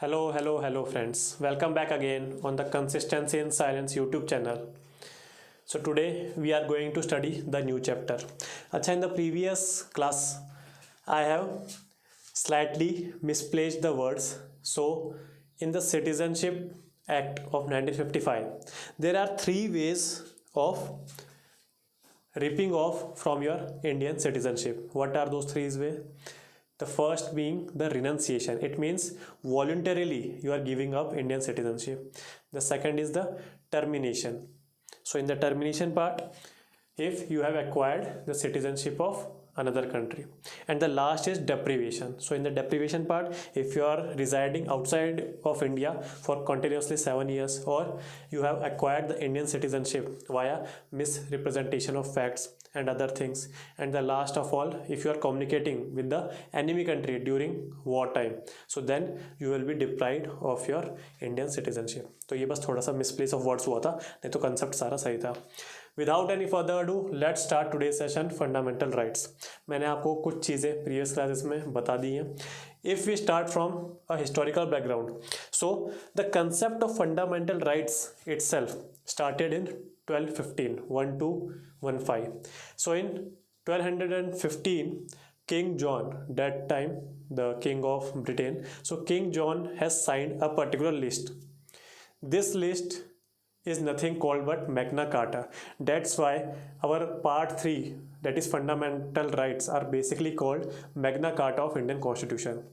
Hello, friends. Welcome back again on the Consistency in Silence YouTube channel. So, today we are going to study the new chapter. In the previous class, I have slightly misplaced the words. So, in the Citizenship Act of 1955, there are three ways of ripping off from your Indian citizenship. What are those three ways? The first being the renunciation. It means voluntarily you are giving up Indian citizenship. The second is the termination. So in the termination part, if you have acquired the citizenship of another country, and the last is deprivation. So in the deprivation part, if you are residing outside of India for continuously 7 years, or you have acquired the Indian citizenship via misrepresentation of facts and other things, and the last of all, if you are communicating with the enemy country during war time, so then you will be deprived of your Indian citizenship. तो ये बस थोड़ा सा misplace of words हुआ था, नहीं तो concept सारा सही था. Without any further ado let's start today session fundamental rights. मैंने आपको कुछ चीज़ें प्रीवियस क्लासेस में बता दी हैं. If we start from a historical background, so the concept of fundamental rights itself started in 1215, 1215. So in 1215, King John, that time the king of Britain, so King John has signed a particular list. This list is nothing called but Magna Carta. That's why our part 3, that is fundamental rights, are basically called Magna Carta of Indian Constitution.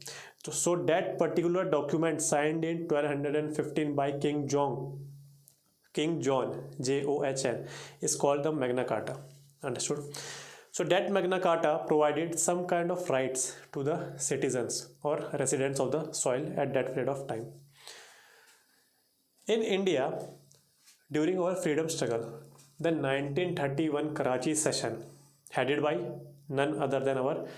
So that particular document signed in 1215 by King John, John, is called the Magna Carta. Understood? So that Magna Carta provided some kind of rights to the citizens or residents of the soil at that period of time. In India, during our freedom struggle, the 1931 Karachi session, headed by none other than our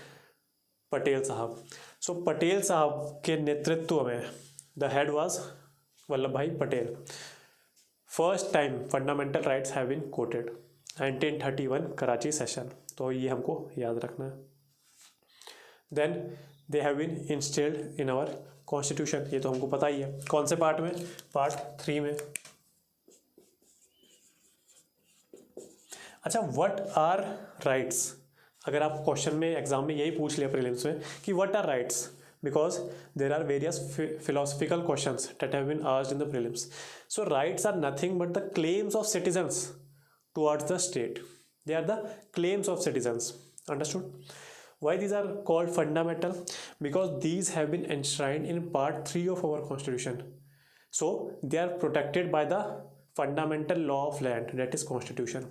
Patel Sahab. So Patel Sahab के नेतृत्व में, the head was Vallabh Bhai Patel. First time fundamental rights have been quoted 1931 Karachi session. तो ये हमको याद रखना है. Then they have been installed in our constitution. ये तो हमको पता ही है. कौन से पार्ट में? पार्ट 3 में. अच्छा, व्हाट आर राइट्स? अगर आप क्वेश्चन में एग्जाम में यही पूछ लिया प्रीलिम्स में कि what are rights, because there are various philosophical questions that have been asked in the prelims. So rights are nothing but the claims of citizens towards the state. They are the claims of citizens. Understood? Why these are called fundamental? Because these have been enshrined in part 3 of our constitution. So they are protected by the fundamental law of land, that is constitution.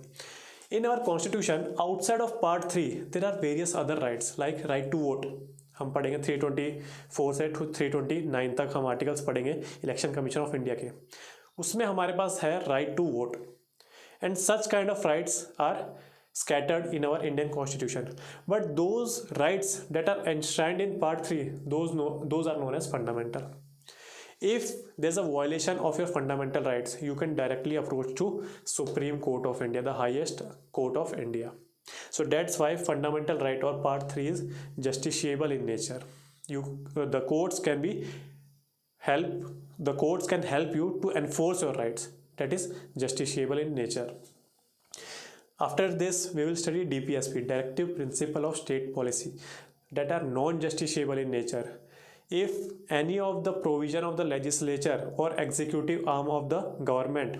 In our constitution, outside of part 3, there are various other rights like right to vote. हम पढ़ेंगे 324 से 329 तक हम articles पढ़ेंगे election commission of India के. उसमें हमारे पास है right to vote, and such kind of rights are scattered in our Indian constitution, but those rights that are enshrined in part 3, those are known as fundamental. If there's a violation of your fundamental rights, you can directly approach to Supreme Court of India, the highest court of India. So that's why fundamental right or part 3 is justiciable in nature. The courts can help you to enforce your rights. That is justiciable in nature. After this, we will study DPSP, Directive Principle of State Policy, that are non-justiciable in nature. If any of the provision of the legislature or executive arm of the government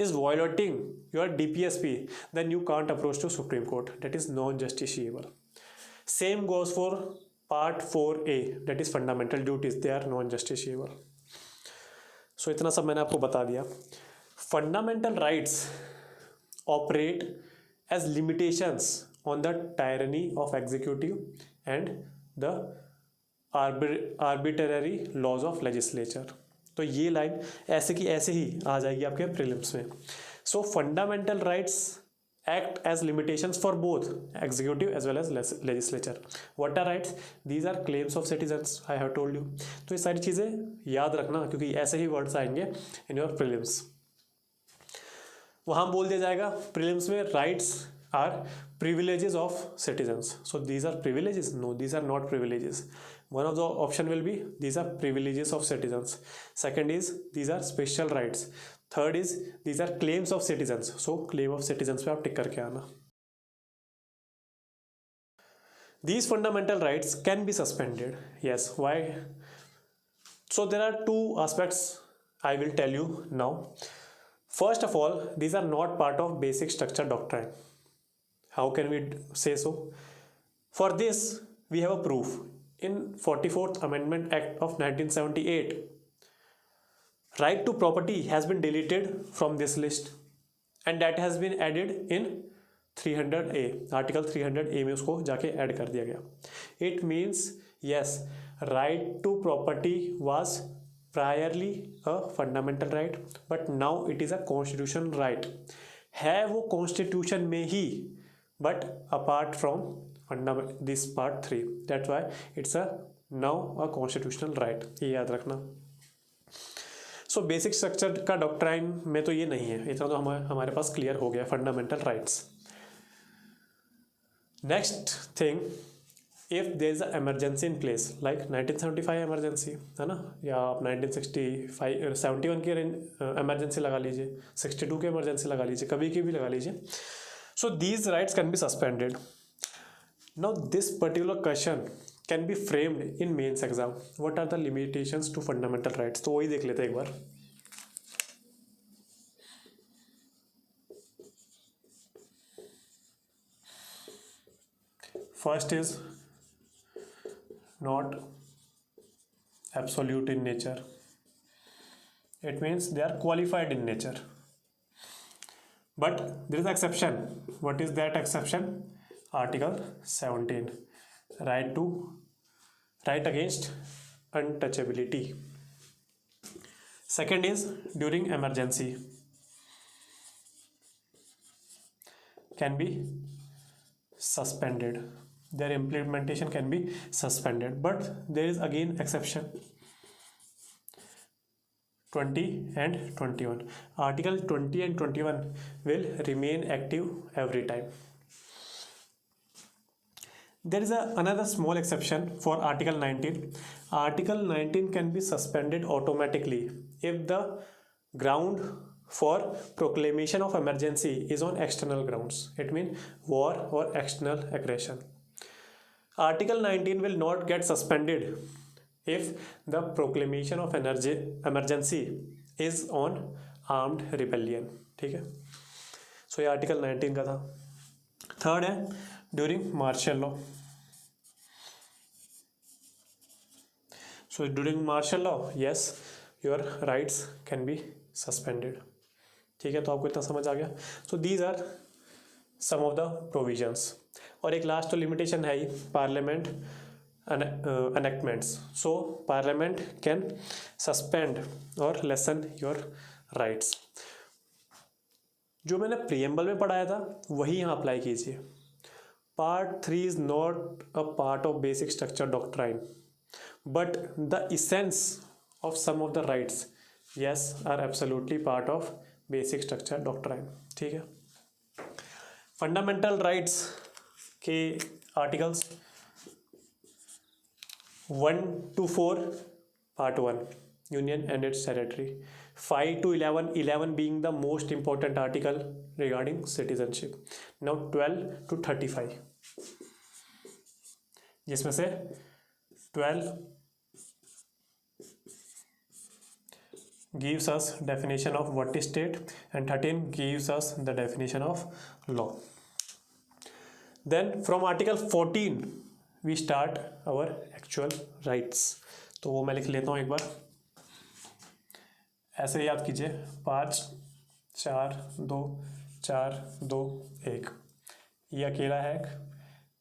is violating your DPSP, then you can't approach to Supreme Court. That is non-justiciable. Same goes for part 4A, that is fundamental duties. They are non-justiciable. So इतना सब मैंने आपको बता दिया. Fundamental rights operate as limitations on the tyranny of executive and the arbitrary laws of legislature. तो ये line ऐसे की ऐसे ही आ जाएगी आपके प्रीलिम्स में. So fundamental rights act as limitations for both executive as well as legislature. What are rights? These are claims of citizens. I have told you. तो ये सारी चीज़ें याद रखना, क्योंकि ऐसे ही वर्ड्स आएंगे इन योर प्रीलिम्स. वहाँ बोल दिया जाएगा प्रीलिम्स में rights are privileges of citizens. So these are privileges? No, these are not privileges. One of the option will be these are privileges of citizens. Second is these are special rights. Third is these are claims of citizens. So claim of citizens पे आप टिक करके आना. These fundamental rights can be suspended. Yes, why? So there are two aspects I will tell you now. First of all, these are not part of basic structure doctrine. How can we say so? For this, we have a proof. In 44th Amendment Act of 1978, right to property has been deleted from this list and that has been added in 300A. Article 300A में उसको जाके add कर दिया गया. It means yes, right to property was priorly a fundamental right, but now it is a constitutional right. है वो constitution में ही, but apart from this part 3. That's why it's a now a constitutional right. ये याद रखना. So basic structure का doctrine में तो ये नहीं है, इतना तो हमारे पास क्लियर हो गया. Fundamental rights. Next thing, if there is a emergency in place like 1975 emergency है ना, या आप 1965 71 की इमरजेंसी लगा लीजिए, 62 की इमरजेंसी लगा लीजिए, कभी की भी लगा लीजिए. So these rights can be suspended. Now this particular question can be framed in mains exam. What are the limitations to fundamental rights? तो वही देख लेते हैं एक बार. First is not absolute in nature. It means they are qualified in nature, but there is exception. What is that exception? Article 17, right against untouchability. Second is during emergency can be suspended. Their implementation can be suspended, but there is again exception. 20 and 21. Article 20 and 21 will remain active every time. There is another small exception for Article 19. Article 19 can be suspended automatically if the ground for proclamation of emergency is on external grounds. It means war or external aggression. Article 19 will not get suspended if the proclamation of emergency is on armed rebellion. ठीक है, सो ये article 19 का था. Third है during martial law. So during martial law, yes, your rights can be suspended. ठीक है, तो आपको इतना समझ आ गया. So these are some of the provisions. और एक लास्ट तो लिमिटेशन है ही, parliament enactments. So parliament can suspend or lessen your rights. जो मैंने प्रीएम्बल में पढ़ाया था वही यहाँ अप्लाई कीजिए. Part 3 is not a part of basic structure doctrine, but the essence of some of the rights, yes, are absolutely part of basic structure doctrine. ठीक है, फंडामेंटल राइट्स के articles 1 to 4 part 1 union and its territory, 5 to 11, 11 being the most important article regarding citizenship. Now 12 to 35, जिसमें से 12 gives us definition of what is state and 13 gives us the definition of law. Then from article 14 we start our actual rights. तो वो मैं लिख लेता हूँ एक बार, ऐसे याद कीजिए. 5 4 2 4 2 1, ये अकेला है.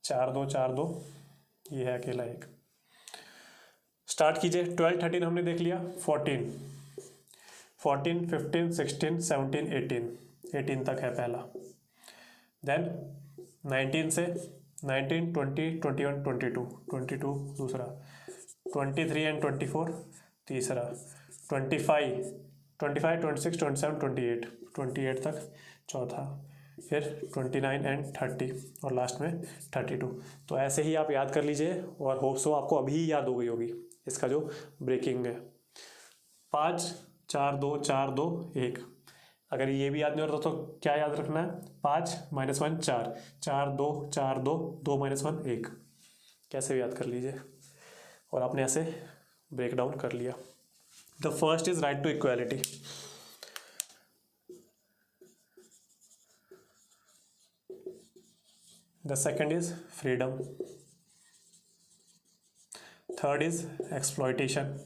4 2 4 2, ये है अकेला एक. स्टार्ट कीजिए. 12 13 हमने देख लिया. 14 15 16 17 18, 18 तक है पहला. देन 19 से 19 20 21 22, 22 दूसरा. 23 and 24 तीसरा. 25 26 27 28, 28 तक चौथा. फिर 29 एंड 30 और लास्ट में 32। तो ऐसे ही आप याद कर लीजिए और होप सो आपको अभी ही याद हो गई होगी इसका जो ब्रेकिंग है। 5 4 2 4 2 1। अगर ये भी याद नहीं हो रहा तो क्या याद रखना है, 5 -1 4, 4 2 4 2 2 -1 1, कैसे भी याद कर लीजिए। और आपने ऐसे ब्रेक डाउन कर लिया। The first is right to equality. The second is freedom. Third is exploitation,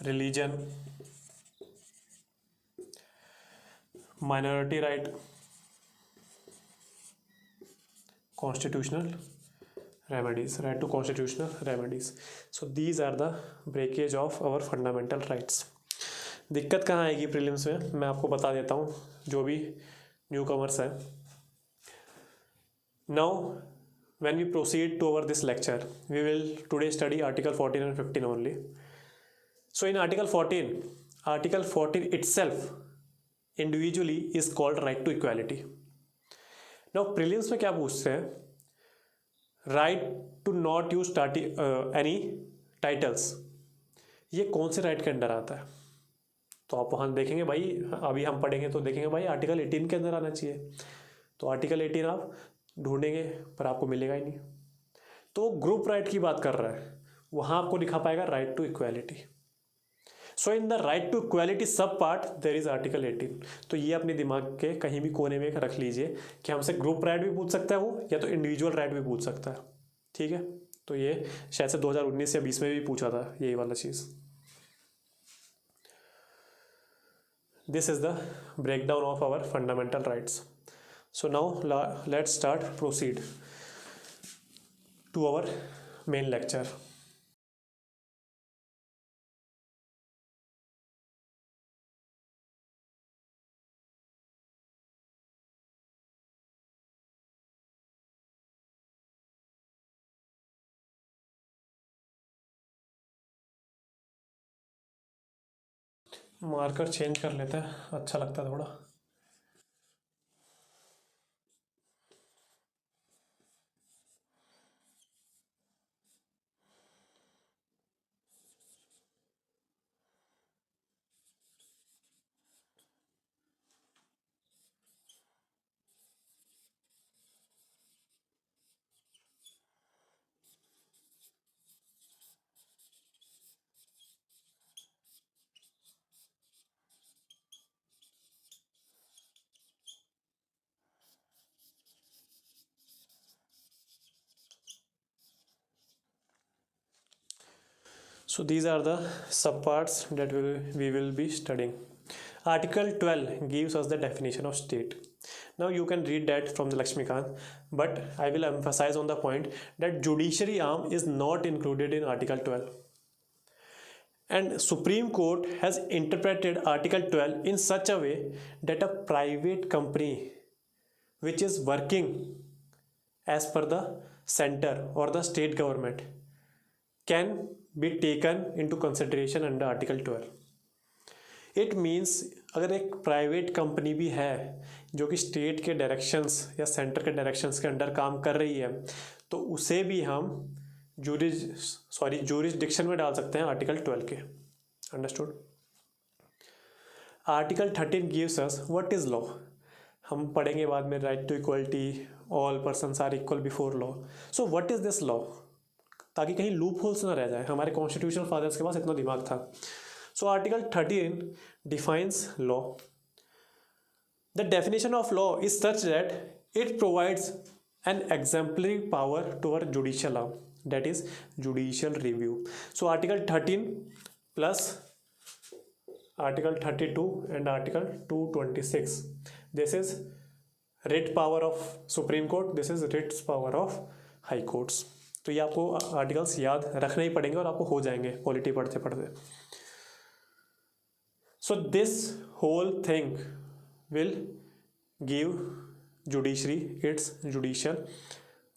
religion, minority right, constitutional remedies, right to constitutional remedies. So these are the breakage of our fundamental rights. दिक्कत कहाँ आएगी prelims में, मैं आपको बता देता हूँ जो भी न्यू कमर्स है। Now when we proceed to our this lecture, we will today study article 14 and 15 only. So in article 14 itself individually is called right to equality. Now prelims में क्या पूछते हैं, right to not use any titles, ये कौन से right के under आता है। तो आप वहाँ देखेंगे भाई, अभी हम पढ़ेंगे तो देखेंगे भाई आर्टिकल 18 के अंदर आना चाहिए। तो आर्टिकल 18 आप ढूंढेंगे पर आपको मिलेगा ही नहीं। तो ग्रुप राइट की बात कर रहा है, वहाँ आपको लिखा पाएगा right to equality. So in the right to equality sub part there is article 18। तो ये अपने दिमाग के कहीं भी कोने में रख लीजिए कि हमसे ग्रुप राइट भी पूछ सकता है वो, या तो इंडिविजुअल राइट भी पूछ सकता है। ठीक है, तो ये शायद से 2019 या 20 में भी पूछा था यही वाला चीज़। This is the breakdown of our fundamental rights. So now let's start proceed to our main lecture. Marker change कर लेते हैं, अच्छा लगता है थोड़ा। So these are the subparts that we will be studying. Article 12 gives us the definition of state. Now you can read that from the Lakshmikant, but I will emphasize on the point that judiciary arm is not included in Article 12. And Supreme Court has interpreted Article 12 in such a way that a private company which is working as per the center or the state government can be taken into consideration under Article 12. It means अगर एक private company भी है जो कि state के directions या centre के directions के अंडर काम कर रही है, तो उसे भी हम जूरिसडिक्शन में डाल सकते हैं आर्टिकल 12 के। Understood. Article 13 gives us what is law. हम पढ़ेंगे बाद में right to equality, all persons are equal before law. So what is this law, ताकि कहीं लूप होल्स ना रह जाए। हमारे कॉन्स्टिट्यूशनल फादर्स के पास इतना दिमाग था। So article 13 defines law. The definition of law is such that it provides an exemplary power to our judicial arm, that is judicial review. So article 13 plus article 32 and article 226, this is writ power of supreme court, this is writs power of high courts. तो ये आपको articles याद रखने ही पड़ेंगे और आपको हो जाएंगे पॉलिटी पढ़ते पढ़ते। So this whole thing will give judiciary its judicial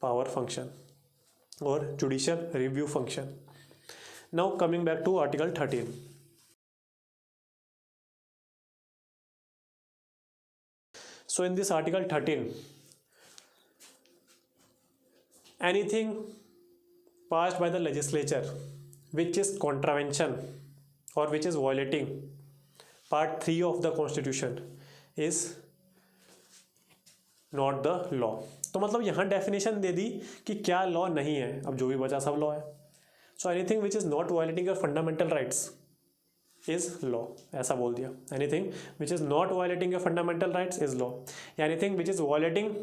power function और judicial review function. Now coming back to article 13। So in this article 13, anything passed by the legislature which is contravention or which is violating part 3 of the constitution is not the law. तो मतलब यहाँ definition दे दी कि क्या law नहीं है, अब जो भी बचा सब लॉ है। So anything which is not violating your fundamental rights is law, ऐसा बोल दिया। Anything which is not violating your fundamental rights is law, anything which is violating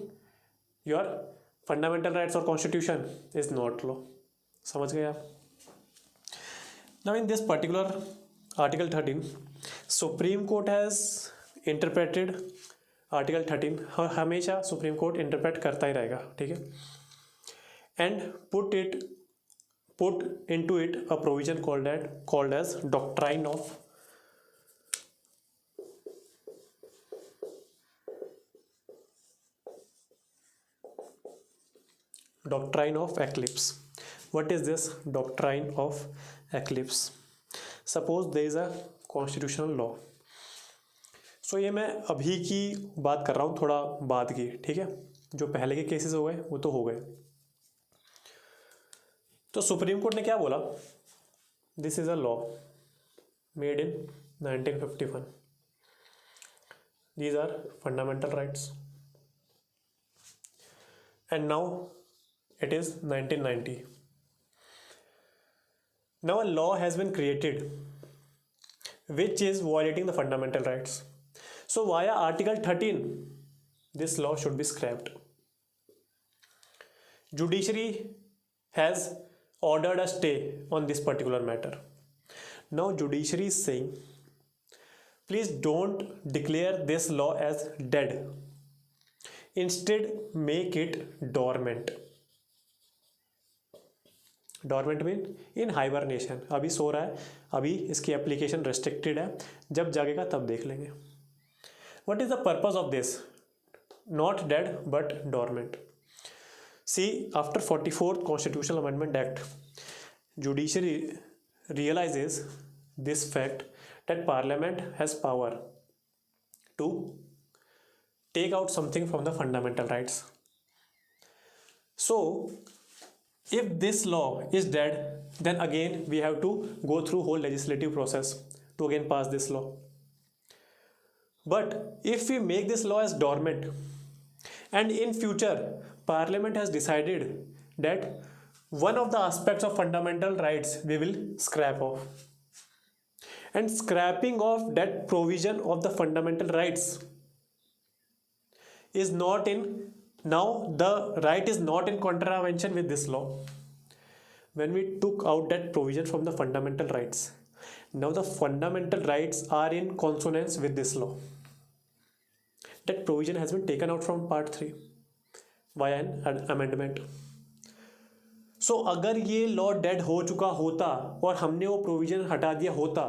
your fundamental rights और कॉन्स्टिट्यूशन इज नॉट लॉ। समझ गए आप? Now in this particular article 13, supreme court has interpreted article 13, हमेशा supreme court interpret करता ही रहेगा, ठीक है, and put into it a provision called as doctrine of eclipse. What is this doctrine of eclipse? Suppose there is a constitutional law. सो ये मैं अभी की बात कर रहा हूँ, थोड़ा बाद की, ठीक है, जो पहले के केसेस हो गए वो तो हो गए। तो सुप्रीम कोर्ट ने क्या बोला, this is a law made in 1951, these are fundamental rights, and now it is 1990. Now a law has been created which is violating the fundamental rights. So via Article 13, this law should be scrapped. Judiciary has ordered a stay on this particular matter. Now judiciary is saying, please don't declare this law as dead. Instead, make it dormant. Dormant mean in hibernation, अभी सो रहा है, अभी इसकी application restricted है, जब जागेगा तब देख लेंगे। What is the purpose of this? Not dead but dormant. See, after 44th constitutional amendment act, judiciary realises this fact that parliament has power to take out something from the fundamental rights. So if this law is dead, then again we have to go through whole legislative process to again pass this law. But if we make this law as dormant, and in future parliament has decided that one of the aspects of fundamental rights we will scrap off, and scrapping of that provision of the fundamental rights is not in, now the right is not in contravention with this law. When we took out that provision from the fundamental rights, now the fundamental rights are in consonance with this law. That provision has been taken out from part 3 via an amendment. So अगर ये law dead हो चुका होता और हमने वो provision हटा दिया होता,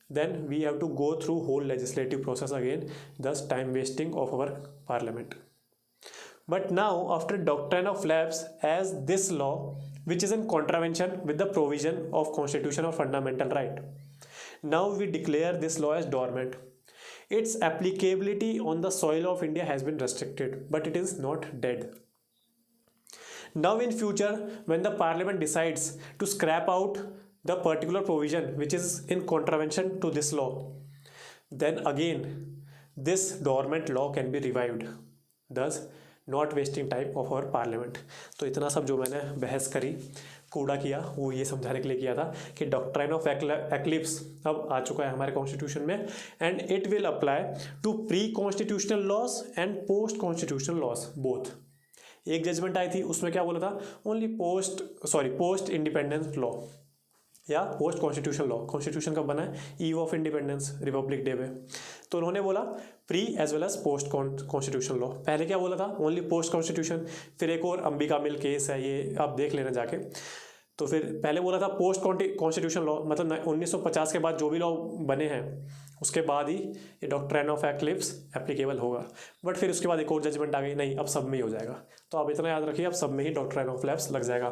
then we have to go through whole legislative process again, thus time wasting of our parliament. But now after doctrine of lapse, as this law which is in contravention with the provision of constitution or fundamental right, now we declare this law as dormant. Its applicability on the soil of India has been restricted, but it is not dead. Now in future, when the parliament decides to scrap out the particular provision which is in contravention to this law, then again this dormant law can be revived, thus not wasting time of our parliament. तो इतना सब जो मैंने बहस करी, कूड़ा किया, वो ये समझाने के लिए किया था कि डॉक्ट्राइन ऑफ एक्लिप्स अब आ चुका है हमारे कॉन्स्टिट्यूशन में, and it will apply to pre constitutional laws and post constitutional laws both. एक जजमेंट आई थी, उसमें क्या बोला था, ओनली पोस्ट इंडिपेंडेंस लॉ या पोस्ट कॉन्स्टिट्यूशन लॉ। कॉन्स्टिट्यूशन कब बना है? Eve of independence, republic day पे। तो उन्होंने बोला pre as well as post constitution law. पहले क्या बोला था? Only post constitution. फिर एक और अंबिका मिल केस है, ये आप देख लेना जाके। तो फिर पहले बोला था पोस्ट कॉन्स्टिट्यूशन लॉ, मतलब 1950 के बाद जो भी लॉ बने हैं उसके बाद ही ये डॉक्ट्राइन ऑफ एक्लिप्स एप्लीकेबल होगा। बट फिर उसके बाद एक और जजमेंट आ गई, नहीं अब सब में ही हो जाएगा। तो आप इतना याद रखिए, अब सब में ही डॉक्ट्राइन ऑफ लैप्स लग जाएगा।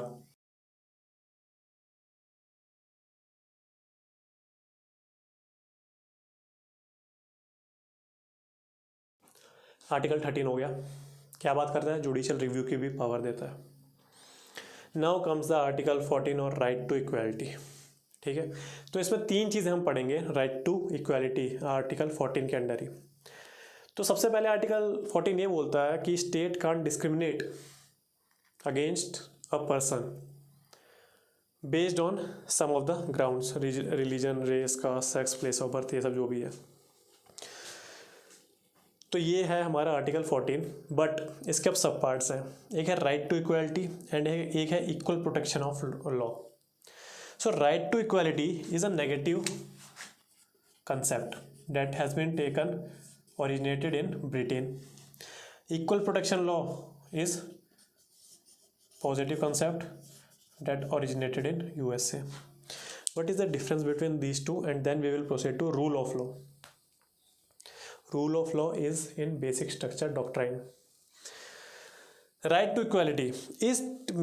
आर्टिकल 13 हो गया, क्या बात करता है, जुडिशियल रिव्यू की भी पावर देता है। नाउ कम्स द आर्टिकल 14 और राइट टू इक्वालिटी। ठीक है, तो इसमें तीन चीज़ें हम पढ़ेंगे राइट टू इक्वालिटी आर्टिकल 14 के अंडर ही। तो सबसे पहले आर्टिकल 14 ये बोलता है कि state can't discriminate against a person based on some of the grounds, religion, race, caste, sex, place of birth, ये सब जो भी है। तो ये है हमारा आर्टिकल 14, बट इसके अब सब पार्ट्स हैं। एक है राइट टू इक्वालिटी एंड एक है equal protection of law. So right to equality is a negative concept that has been originated in Britain. Equal protection law is positive concept that originated in USA. What is the difference between these two? And then we will proceed to rule of law. Rule of law is in basic structure doctrine. Right to equality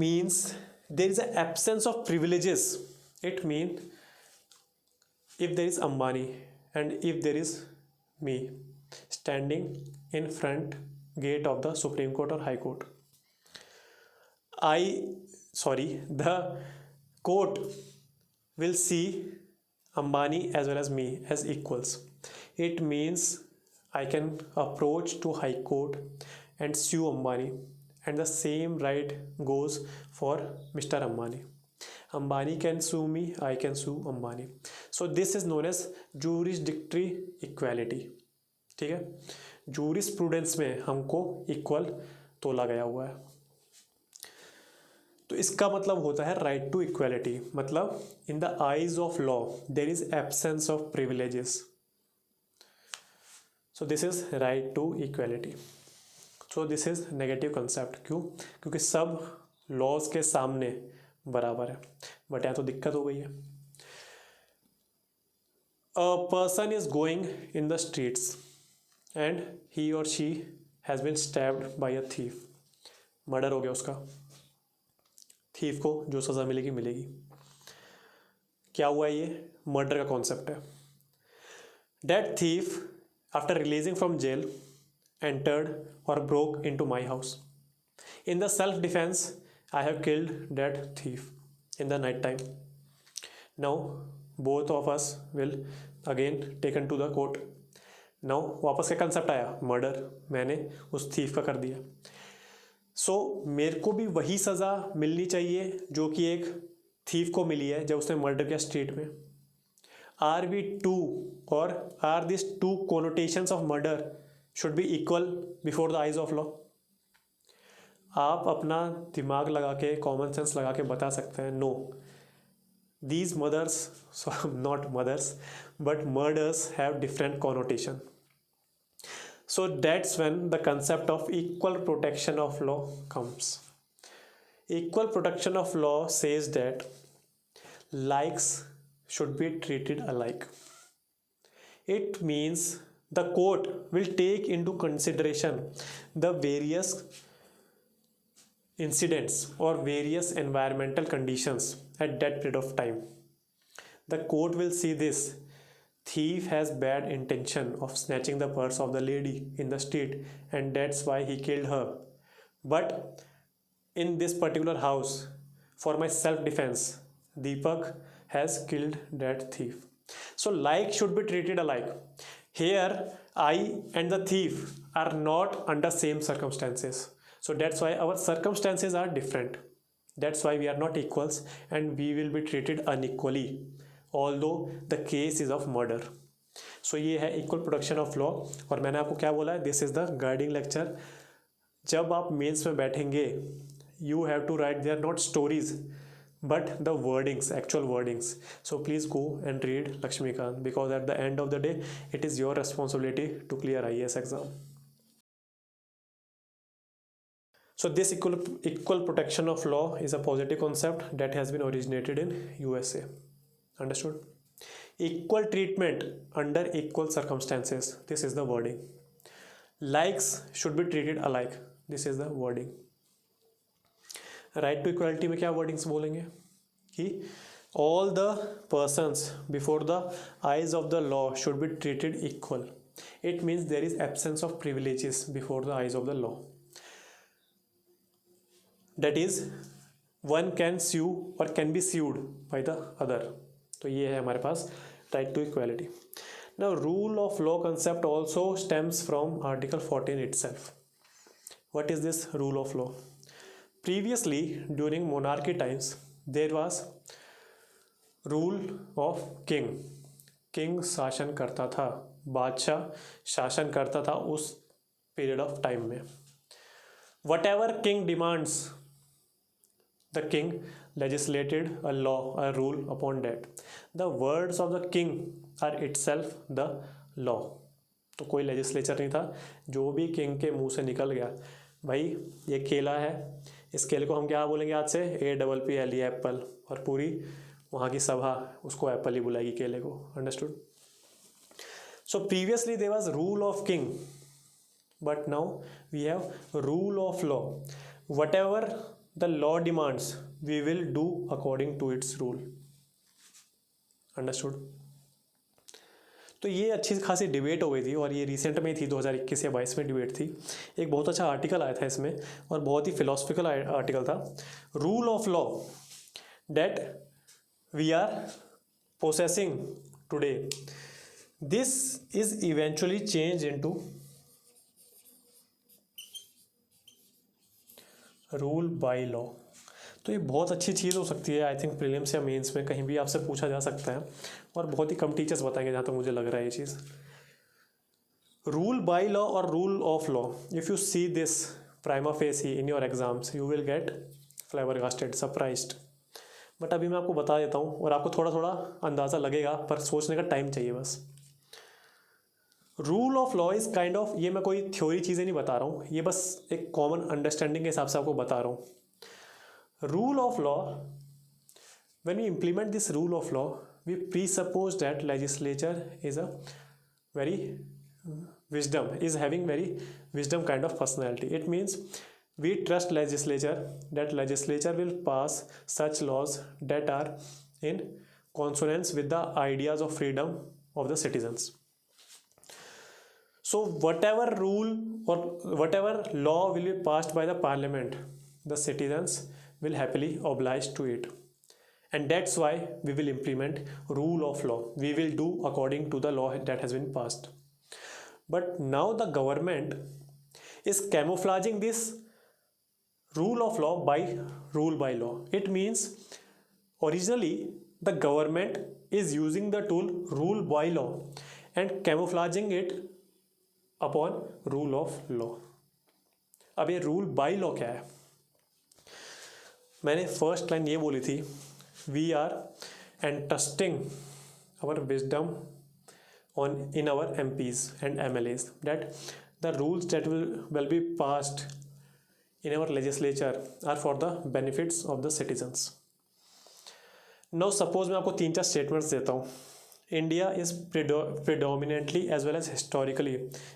means there is an absence of privileges. It means if there is Ambani and if there is me standing in front gate of the Supreme Court or High Court, the court will see Ambani as well as me as equals. It means I can approach to High Court and sue Ambani, and the same right goes for Mr. Ambani. Ambani can sue me, I can sue Ambani. So this is known as jurisdictory equality. ठीक है, jurisprudence में हमको equal तोला गया हुआ है। तो इसका मतलब होता है राइट टू इक्वालिटी, मतलब in the eyes of law there is absence of privileges. So this is right to equality. So this is negative concept. क्यों? क्योंकि सब लॉज के सामने बराबर है, बट यहाँ तो दिक्कत हो गई है। A person is going in the streets and he or she has been stabbed by a thief. Murder हो गया उसका, थीफ को जो सज़ा मिलेगी मिलेगी। क्या हुआ? ये मर्डर का कॉन्सेप्ट है। That thief after releasing from jail entered और broke into my house. In the self defence I have killed that thief in the night time. Now both of us will again taken to the court. Now वापस क्या concept आया? Murder. मैंने उस thief का कर दिया। सो मेरे को भी वही सज़ा मिलनी चाहिए जो कि एक थीफ को मिली है जब उसने मर्डर किया स्ट्रीट में। आर वी टू और are this two connotations of murder should be equal before the eyes of law? आप अपना दिमाग लगा के, कॉमन सेंस लगा के बता सकते हैं, no, these mothers, not mothers but murders have different connotation. So that's when the concept of equal protection of law comes. Equal protection of law says that likes should be treated alike. It means the court will take into consideration the various incidents or various environmental conditions at that period of time. The court will see this. Thief has bad intention of snatching the purse of the lady in the street and that's why he killed her. But in this particular house, for my self-defense, Deepak has killed that thief. So like should be treated alike. Here, I and the thief are not under same circumstances. So that's why our circumstances are different. That's why we are not equals and we will be treated unequally. Although the case is of murder. So ये है equal protection of law. और मैंने आपको क्या बोला है? This is the guiding lecture. जब आप मेंस में बैठेंगे, you have to write there not stories, but the wordings, actual wordings. So please go and read Lakshmikant because at the end of the day, it is your responsibility to clear IAS exam. So this equal protection of law is a positive concept that has been originated in USA. Understood? Equal treatment under equal circumstances. This is the wording. Likes should be treated alike. This is the wording. Right to equality में क्या wordings बोलेंगे कि all the persons before the eyes of the law should be treated equal. It means there is absence of privileges before the eyes of the law. That is, one can sue or can be sued by the other. तो ये है हमारे पास right to equality. Now, rule of law concept also stems from Article 14 itself. What is this rule of law? Previously, during monarchy times, there was rule of king. King शासन करता था, बादशाह शासन करता था उस पीरियड ऑफ टाइम में. What ever king demands, the king legislated a law, a rule upon that. The words of the king are itself the law. तो कोई लेजिस्लेचर नहीं था, जो भी किंग के मुंह से निकल गया, भाई ये केला है, इस केले को हम क्या बोलेंगे आज से, APPLE एप्पल, और पूरी वहाँ की सभा उसको एप्पल ही बुलाएगी केले को. Understood? So previously there was rule of king, but now we have rule of law. Whatever the law demands, we will do according to its rule. Understood? तो ये अच्छी खासी डिबेट हो गई थी, और ये रिसेंट में थी, 2021 या 22 में डिबेट थी. एक बहुत अच्छा आर्टिकल आया था इसमें, और बहुत ही फिलोसफिकल आर्टिकल था. Rule of law that we are possessing today, this is eventually change into rule by law. तो ये बहुत अच्छी चीज़ हो सकती है. आई थिंक प्रीलिम्स या मेंस में कहीं भी आपसे पूछा जा सकता है, और बहुत ही कम टीचर्स बताएंगे जहाँ तक मुझे लग रहा है ये चीज़. रूल बाय लॉ और rule of law, if you see this prima facie in your exams, you will get फ्लैबरगास्टेड, surprised. But अभी मैं आपको बता देता हूँ, और आपको थोड़ा थोड़ा अंदाज़ा लगेगा, पर सोचने का टाइम चाहिए बस. Rule of law is kind of, ये मैं कोई थ्योरी चीज़ें नहीं बता रहा हूँ, ये बस एक कॉमन अंडरस्टैंडिंग के हिसाब से आपको बता रहा हूँ. Rule of law, when we implement this rule of law, we presuppose that legislature is a very wisdom, is having very wisdom kind of personality. It means we trust legislature, that legislature will pass such laws that are in consonance with the ideas of freedom of the citizens. So whatever rule or whatever law will be passed by the parliament, the citizens will happily oblige to it, and that's why we will implement rule of law. We will do according to the law that has been passed. But now the government is camouflaging this rule of law by rule by law. It means originally the government is using the tool rule by law and camouflaging it upon rule of law. अब ये rule by law क्या है? मैंने first line ये बोली थी, we are entrusting our wisdom in our MPs and MLAs, that the rules that will be passed in our legislature are for the benefits of the citizens. Now suppose मैं आपको 3-4 statements देता हूँ. India is predominantly as well as historically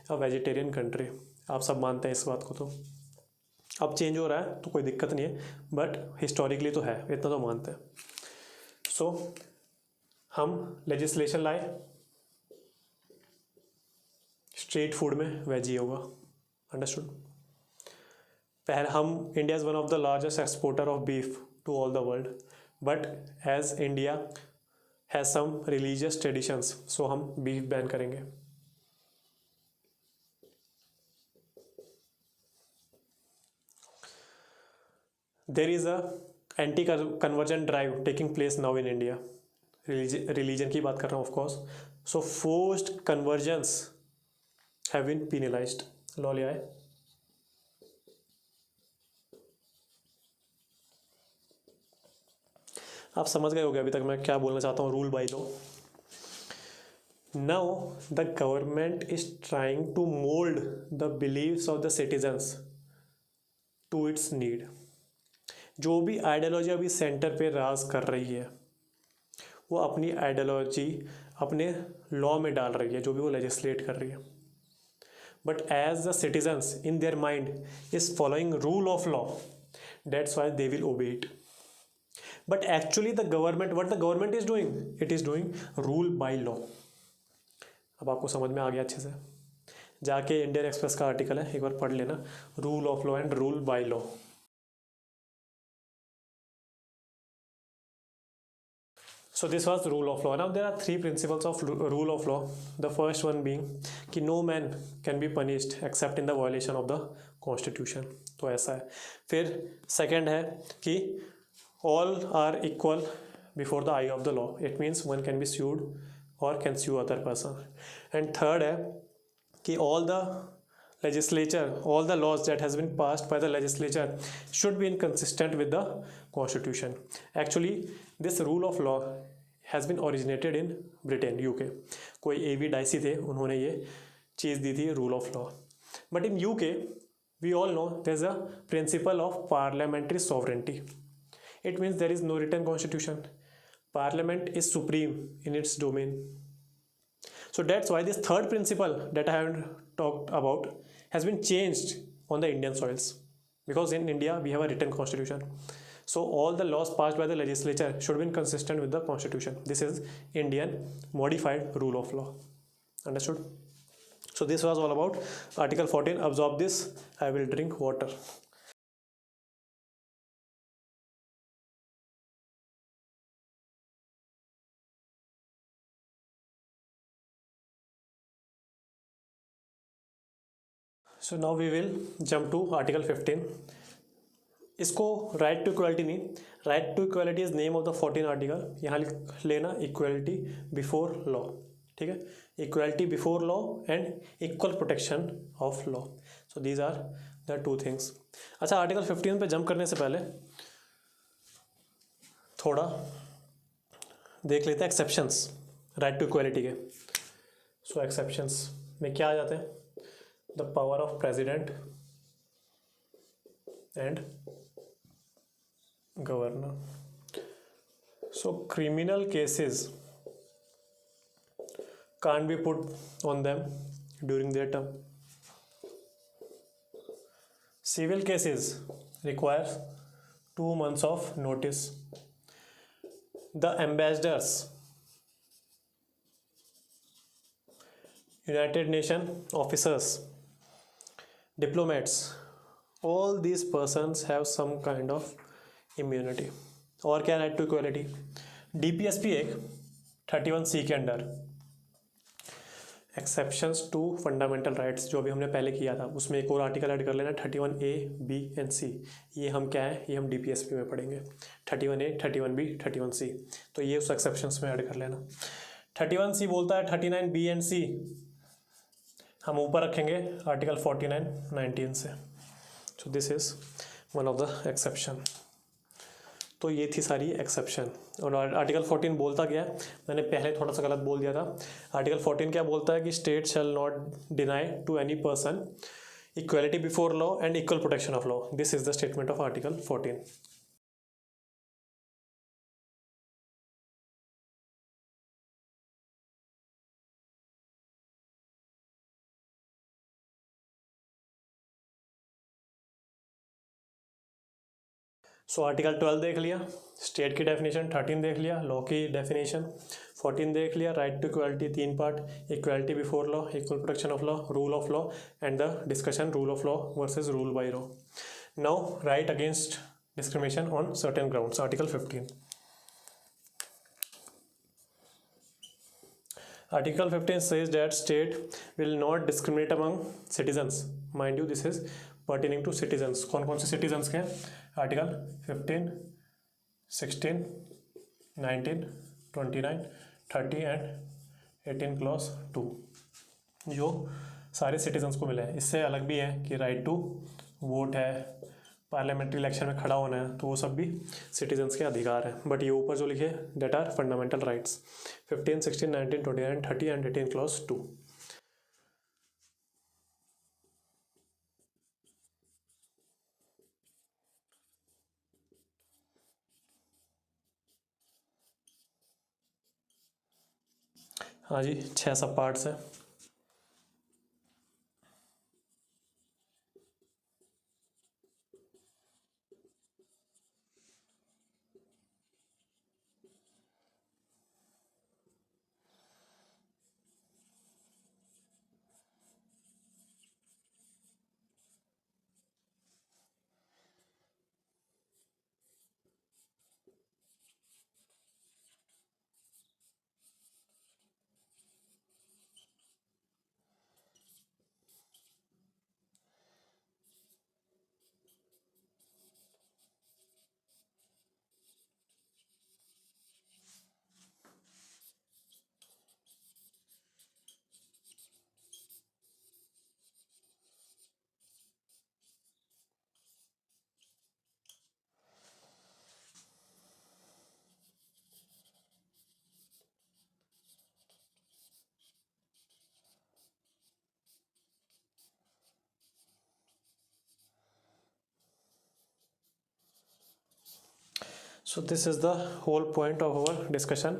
a vegetarian country. आप सब मानते हैं इस बात को. तो अब चेंज हो रहा है तो कोई दिक्कत नहीं है, बट हिस्टोरिकली तो है, इतना तो मानते हैं. सो हम लेजिस्लेशन लाए, स्ट्रीट फूड में वेज ही होगा. अंडरस्टूड? पहले हम, India is one of the largest exporter of beef to all the world, but as India has some religious traditions, so हम बीफ बैन करेंगे. There is a anti conversion drive taking place now in India. Religion की बात कर रहा हूँ of course. So forced conversions have been penalized. Law लिया है. आप समझ गए होंगे अभी तक मैं क्या बोलना चाहता हूँ. Rule by law. Now the government is trying to mould the believes of the citizens to its need. जो भी आइडियोलॉजी अभी सेंटर पे राज कर रही है, वो अपनी आइडियोलॉजी अपने लॉ में डाल रही है, जो भी वो लेजिस्लेट कर रही है. But as the citizens in their mind is following rule of law, that's why they will obey it. But actually the government, what the government is doing, it is doing rule by law. अब आपको समझ में आ गया अच्छे से. जाके Indian express का article है, एक बार पढ़ लेना, rule of law and rule by law. So this was rule of law. Now there are three principles of rule of law. The first one being कि no man can be punished except in the violation of the constitution. तो ऐसा है। फिर second है कि all are equal before the eye of the law. It means one can be sued or can sue other person. And third है कि all the legislature, all the laws that has been passed by the legislature should be inconsistent with the constitution. Actually this rule of law has been originated in Britain, UK. कोई A.V. Dicey थे, उन्होंने ये चीज़ दी थी rule of law. But in UK we all know there's a principle of parliamentary sovereignty. It means there is no written constitution. Parliament is supreme in its domain. So that's why this third principle that I have talked about has been changed on the Indian soils, because in India we have a written constitution. So all the laws passed by the legislature should be consistent with the constitution. This is Indian modified rule of law. Understood? So this was all about Article 14. Absorb this. I will drink water. So now we will jump to Article 15. इसको right to equality नहीं, right to equality is name of the 14 article. यहाँ लिख लेना equality before law, ठीक है, equality before law and equal protection of law. So these are the two things. अच्छा, article 15 पे jump करने से पहले थोड़ा देख लेते हैं एक्सेप्शंस राइट टू इक्वलिटी के। सो एक्सेप्शंस में क्या आ जाते हैं? The power of president and governor. So criminal cases can't be put on them during their term. Civil cases require 2 months of notice. The ambassadors, United Nations officers, diplomats, all these persons have some kind of immunity. और क्या right to equality? DPSP एक 31C के under exceptions to fundamental rights जो अभी हमने पहले किया था, उसमें एक और आर्टिकल ऐड कर लेना 31A, B एंड C। ये हम क्या है, ये हम DPSP में पढ़ेंगे 31A, 31B, 31C। तो ये उस एक्सेप्शंस में ऐड कर लेना। 31C बोलता है 39B एंड C हम ऊपर रखेंगे आर्टिकल 49, 19 से। सो this is one of the exception. तो ये थी सारी एक्सेप्शन। और आर्टिकल 14 बोलता क्या है? मैंने पहले थोड़ा सा गलत बोल दिया था। आर्टिकल 14 क्या बोलता है कि state shall not deny to any person equality before law and equal protection of law. This is the statement of article 14। So article 12 देख लिया, स्टेट की डेफिनेशन 13 देख लिया, लॉ की डेफिनेशन 14 देख लिया, right to equality 3 part, equality before law, equal protection of law, rule of law and the discussion rule of law versus rule by law. Now right against discrimination on certain grounds, article 15। Article 15 says that state will not discriminate among citizens. Mind you, this is pertaining to citizens. कौन कौन से citizens के हैं? Article 15, 16, 19, 29, 30 and 18 clause 2 जो सारे citizens को मिले हैं। इससे अलग भी है कि राइट टू वोट है, पार्लियामेंट्री इलेक्शन में खड़ा होना है, तो वो सब भी सिटीजन्स के अधिकार हैं। बट ये ऊपर जो लिखे that are fundamental rights 15, 16, 19, 29, 30 and 18 clause 2। हाँ जी, 6 सब पार्ट्स हैं। So this is the whole point of our discussion.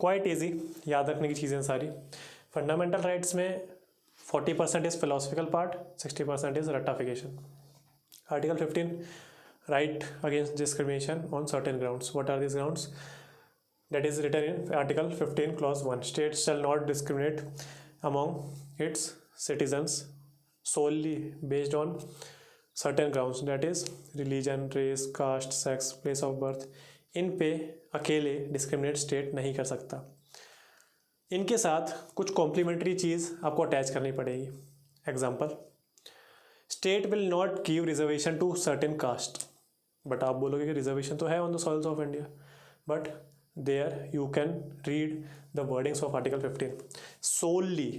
Quite easy, याद रखने की चीज़ें सारी. फंडामेंटल राइट्स में 40% is philosophical part, 60% is ratification. Article 15, right against discrimination on certain grounds. What are these grounds? That is written in Article 15 Clause 1. States shall not discriminate among its citizens solely based on certain grounds, that is religion, race, caste, sex, place of birth. इन पे अकेले discriminate state नहीं कर सकता. इनके साथ कुछ complementary चीज़ आपको attach करनी पड़ेगी. Example, state will not give reservation to certain caste. But आप बोलोगे कि रिजर्वेशन तो है on the soils of India. But there you can read the wordings of article 15. Solely,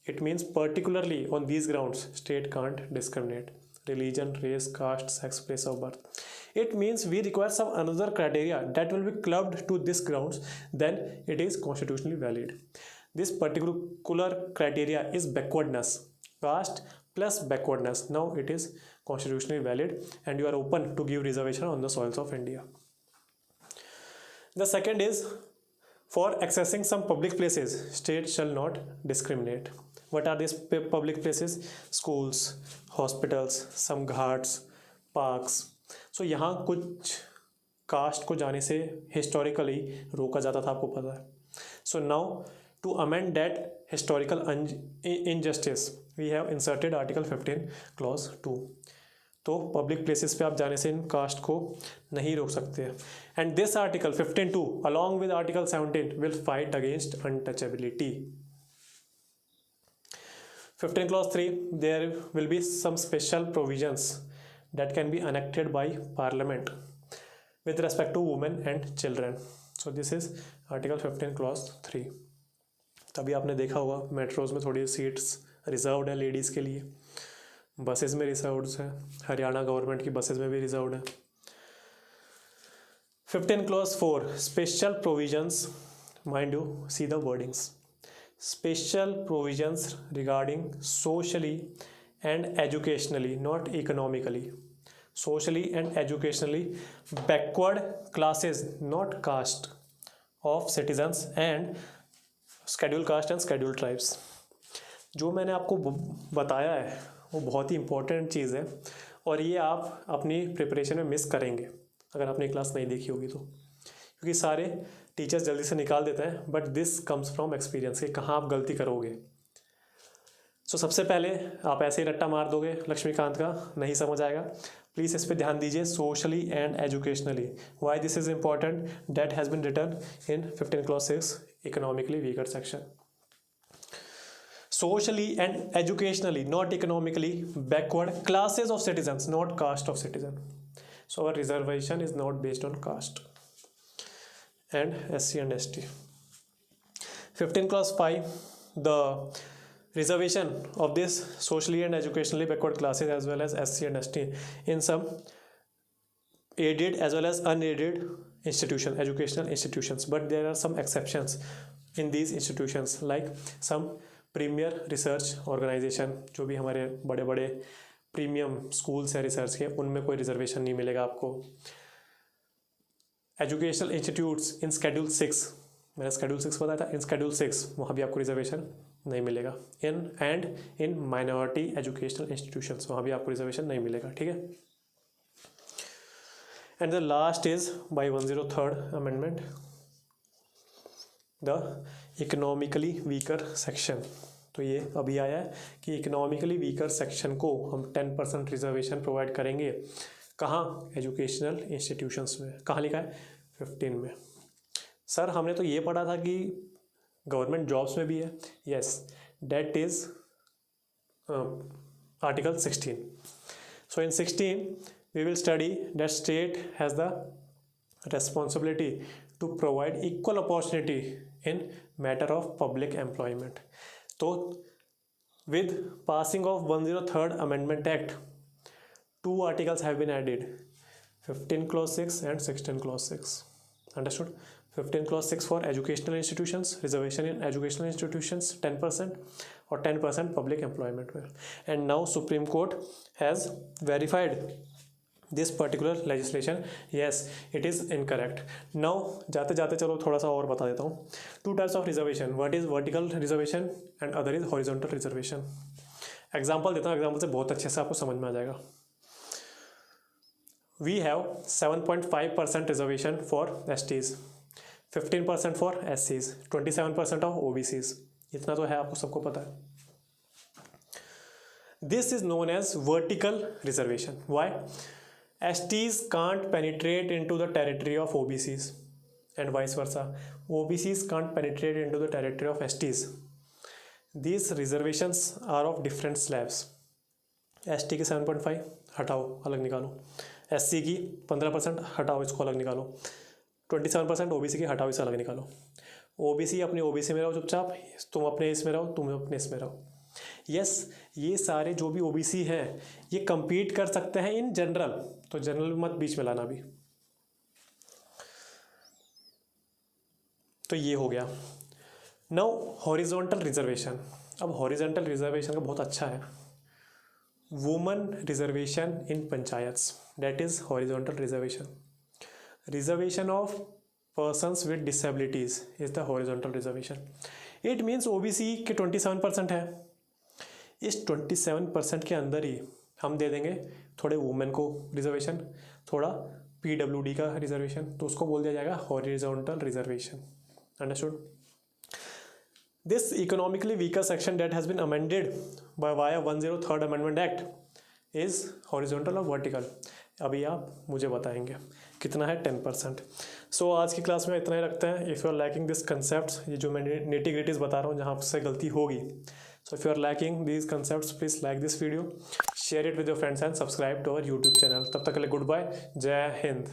it means particularly on these grounds state can't discriminate. Religion, race, caste, sex, place of birth. It means we require some another criteria that will be clubbed to this grounds, then it is constitutionally valid. This particular criteria is backwardness. Caste plus backwardness. Now it is constitutionally valid and you are open to give reservation on the soils of India. The second is, for accessing some public places, state shall not discriminate. What are these public places? Schools, hospitals, some ghats, parks. So यहाँ कुछ cast को जाने से historically रोका जाता था, आपको पता है. So now to amend that historical injustice we have inserted article 15 clause 2. तो पब्लिक प्लेसेस पे आप जाने से इन कास्ट को नहीं रोक सकते. And this article 15(2) along with article 17 will fight against untouchability. 15 clause 3, there will be some special provisions that can be enacted by parliament with respect to women and children. So this is article 15 clause 3. तभी आपने देखा होगा metros में थोड़ी seats reserved है ladies के लिए, buses में रिजर्व्ड है, हरियाणा गवर्नमेंट की बसेस में भी रिजर्व्ड है. 15 clause 4, special provisions, mind you see the wordings. Special provisions regarding socially and educationally, not economically, socially and educationally backward classes, not caste, of citizens and scheduled caste and scheduled tribes. जो मैंने आपको बताया है वो बहुत ही important चीज़ है और ये आप अपनी प्रिपरेशन में मिस करेंगे अगर आपने क्लास नहीं देखी होगी तो, क्योंकि सारे टीचर्स जल्दी से निकाल देते हैं. But this comes from experience कि कहाँ आप गलती करोगे. सो सबसे पहले आप ऐसे ही रट्टा मार दोगे लक्ष्मीकांत का, नहीं समझ आएगा. प्लीज़ इस पर ध्यान दीजिए. Socially and educationally, why this is important, that has been written in 15 clause 6 economically weaker section. Socially and educationally, not economically backward classes of citizens, not caste of citizen. So our reservation is not based on caste and SC and ST. 15 clause 5, the reservation of this socially and educationally backward classes as well as SC and ST in some aided as well as unaided institution, educational institutions. But there are some exceptions in these institutions, like some premier research organisation, जो भी हमारे बड़े बड़े premium schools हैं research के, उनमें कोई reservation नहीं मिलेगा आपको. एजुकेशनल इंस्टीट्यूट्स इन शेड्यूल 6, मैंने शेड्यूल 6 बताया था, इन शेड्यूल 6 वहाँ भी आपको रिजर्वेशन नहीं मिलेगा. इन माइनॉरिटी एजुकेशनल इंस्टीट्यूशंस, वहाँ भी आपको रिजर्वेशन नहीं मिलेगा. ठीक है. And the last is by 103rd amendment, the economically weaker section. तो ये अभी आया है कि इकोनॉमिकली वीकर सेक्शन को हम 10% रिजर्वेशन प्रोवाइड करेंगे. कहाँ? एजुकेशनल इंस्टीट्यूशंस में. कहाँ लिखा है? 15 में. सर हमने तो ये पढ़ा था कि गवर्नमेंट जॉब्स में भी है. Yes, that is article 16. So in 16 we will study that state has the responsibility to provide equal opportunity in matter of public employment. So with passing of 103rd Amendment Act, 2 articles have been added, 15 clause 6 and 16 clause 6. Understood? 15 clause 6 for educational institutions, reservation in educational institutions 10% or 10% public employment. And now Supreme Court has verified this particular legislation, yes it is incorrect. Now जाते जाते चलो थोड़ा सा और बता देता हूँ. Two types of reservation, what is vertical reservation and other is horizontal reservation. Example देता हूँ, एग्जाम्पल से बहुत अच्छे से आपको समझ में आ जाएगा. We have 7.5% reservation for STs, 15% for SCs, 27% of OBCs. इतना तो है, आपको सबको पता है. This is known as vertical reservation. Why? STs can't penetrate into the territory of OBCs and vice versa. OBCs can't penetrate into the territory of STs. These reservations are of different slabs. ST की 7.5 हटाओ, अलग निकालो. SC की 15% हटाओ, इसको अलग निकालो. 27% OBC की हटाओ, इसे अलग निकालो. OBC अपने OBC में रहो चुपचाप, तुम अपने इसमें रहो, तुम अपने इसमें रहो. यस, ये सारे जो भी OBC हैं ये compete कर सकते हैं इन जनरल, तो जनरल मत बीच में लाना भी. तो ये हो गया. Now horizontal reservation. अब हॉरिजॉन्टल रिजर्वेशन का बहुत अच्छा है. Woman reservation in panchayats, that is horizontal reservation. Reservation of persons with disabilities is the horizontal reservation. It means OBC के 27% है, इस 27% के अंदर ही हम दे देंगे थोड़े वुमेन को रिजर्वेशन, थोड़ा PWD का रिजर्वेशन, तो उसको बोल दिया जाएगा horizontal reservation. Understood? This economically weaker section that has been amended by via 103rd Amendment Act is horizontal or vertical. अभी आप मुझे बताएंगे कितना है. 10%. सो आज की क्लास में इतना ही रखते हैं. If you are lacking this concept, ये जो मैं निटी ग्रिटीज बता रहा हूँ जहाँ से गलती होगी, so if you are lacking these concepts please like this video, share it with your friends and subscribe to our YouTube channel. तब तक के लिए गुड बाय, जय हिंद.